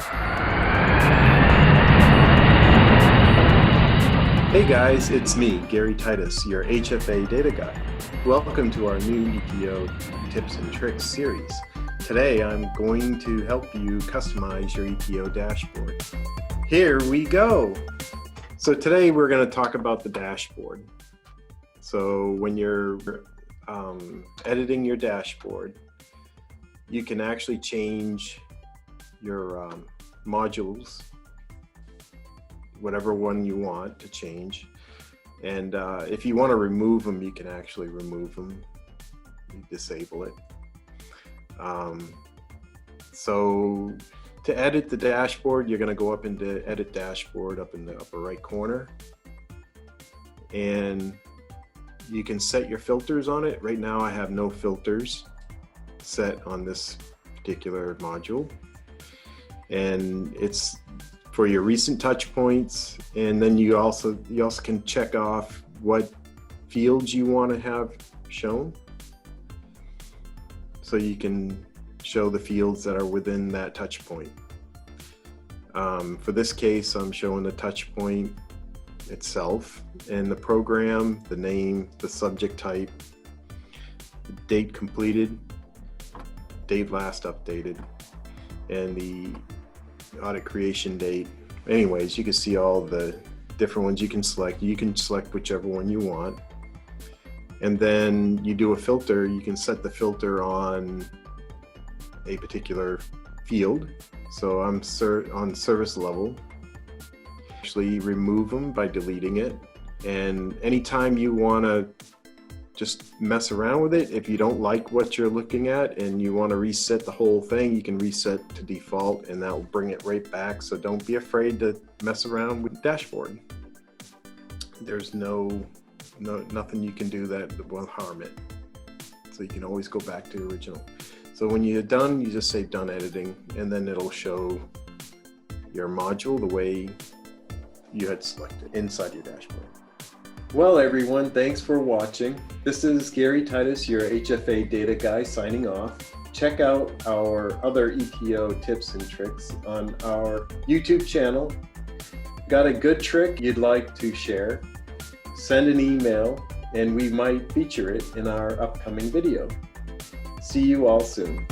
Hey guys, it's me, Gary Titus, your HFA Data Guy. Welcome to our new ETO Tips and Tricks series. Today I'm going to help you customize your ETO dashboard. Here we go! So today we're going to talk about the dashboard. So when you're editing your dashboard, you can actually change your modules, whatever one you want to change. And if you want to remove them, you can actually remove them. You disable it. So to edit the dashboard, you're going to go up into Edit Dashboard up in the upper right corner. And you can set your filters on it. Right now I have no filters set on this particular module. And it's for your recent touch points, and then you also can check off what fields you want to have shown. So you can show the fields that are within that touch point. For this case, I'm showing the touch point itself and the program, the name, the subject type, the date completed, date last updated, and the audit creation date. Anyways, you can see all the different ones you can select. You can select whichever one you want. And then you do a filter. You can set the filter on a particular field. So I'm on service level. Actually remove them by deleting it. And anytime you want to just mess around with it, if you don't like what you're looking at and you want to reset the whole thing, you can reset to default and that will bring it right back. So don't be afraid to mess around with the dashboard. There's nothing you can do that will harm it. So you can always go back to the original. So when you're done, you just say done editing, and then it'll show your module the way you had selected inside your dashboard. Well everyone, thanks for watching. This is Gary Titus, your HFA Data Guy, signing off. Check out our other ETO tips and tricks on our YouTube channel. Got a good trick you'd like to share? Send an email and we might feature it in our upcoming video. See you all soon.